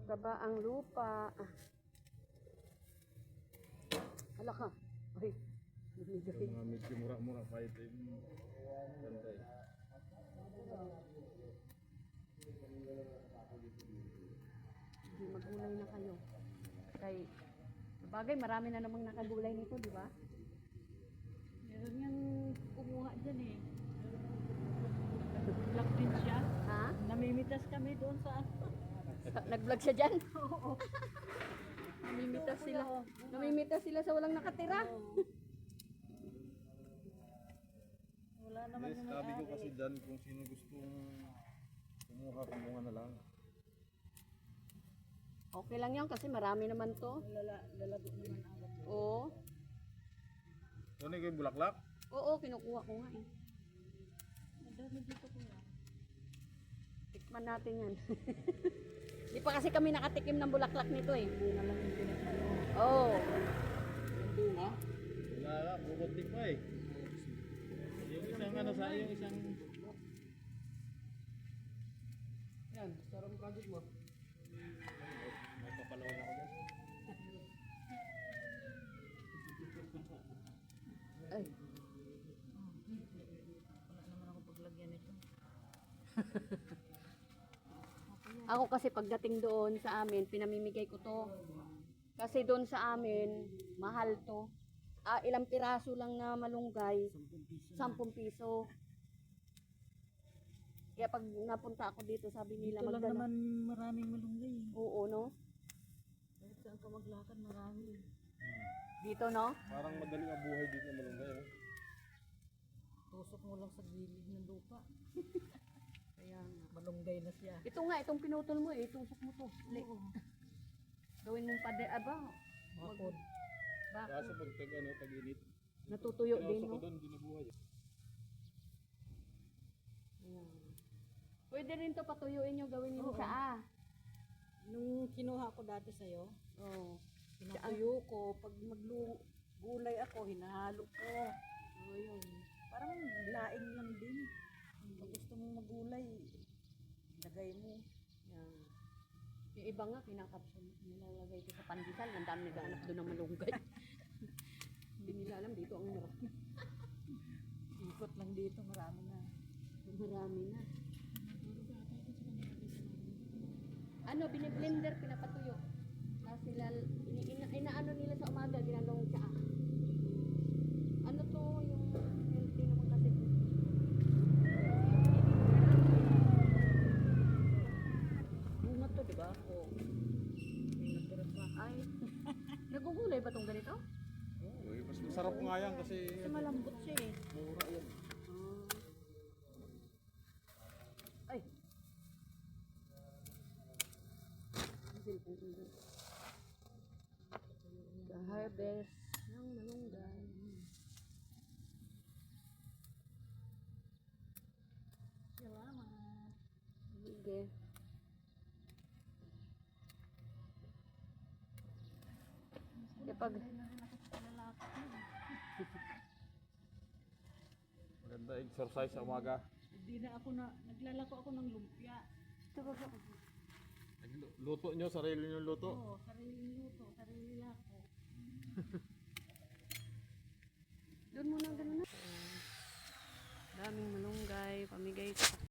Kaba ang lupa. Hala ka. Ay, Yung mga medyo mura-mura pa ito yung ganda eh. Hindi magulay na kayo. Kay, sabagay, marami na namang nakagulay nito, di ba? Meron niyang kumuha dyan eh. Nag-vlog din siya. Ha? Namimitas kami doon sa... Nag-vlog siya dyan? Oo. Namimitas sila. Namimitas sila sa walang nakatira. Wala naman Yes, yung sabi ko may-ari. kasi dyan kung sino gustong kumuha na lang. Okay lang yan kasi marami naman to. Lalagot naman agad. Oo. Ano yung bulaklak? Oo, kinukuha ko nga eh. Madami dito kuya. Tikman natin yan. Di pa kasi kami nakatikim ng bulaklak nito eh. Bunga lang yung pinagano. Oo. Yung bunga? Wala nga, bukuntik pa eh. Yung isang ano sa yung isang... Yan, sarang project mo. May papalawin ako dyan. Ay. Wala naman ako paglagyan nito. Ako kasi pagdating doon sa amin, pinamimigay ko to. Kasi doon sa amin, mahal to. Ilang piraso lang na malunggay, 10 piso. Kaya pag napunta ako dito, sabi nila Dito lang magdala. naman maraming malunggay. Oo, no? Kahit saan ka maglakad, marami. Dito, no? Parang madali ang buhay dito ng malunggay. Eh. Tusok mo lang sa gilid ng lupa. Kaya nga, malunggay na siya. Ito nga, itong pinutol mo eh, tusok mo to. Gawin mong Bakod. Kaso pag tag-init, natutuyo din, kinausap ko no? doon, hindi na buhay. Ayan. Pwede rin to patuyuin nyo, gawin nyo sa Nung kinuha ko dati sa'yo, Oo. pinatuyo ko. Pag maggulay ako, hinahalo ko. Oh, yun. Parang laing lang din. Pag gusto mong magulay, lagay mo. Yan. Yung iba nga, kinakapsyon. Nilalagay ko sa pandesal. Ang dami naghahanap doon ng malunggay. Hindi nila alam dito ang hirap. Ikot lang dito, marami na. Marami na. Ano, biniblender, pinapatuyo. Tapos sila, inaano nila sa umaga, ginagawang tsaa. Ano to, yung healthy naman kasi to. Bunga to, di ba? Oo. May natira pa. Ay, nagugulay ba tong ganito? Oo, mas masarap nga yan kasi Kasi malambot siya eh. mura yan. Ay. The harvest ng malunggay. Salamat. Sige. Kapag Maganda exercise sa umaga. Hindi na ako naglalako ako ng lumpia. Luto nyo, sarili nyo luto. Oo, sariling luto, sarili lako. doon muna ganun na. Daming malunggay, pamigay sa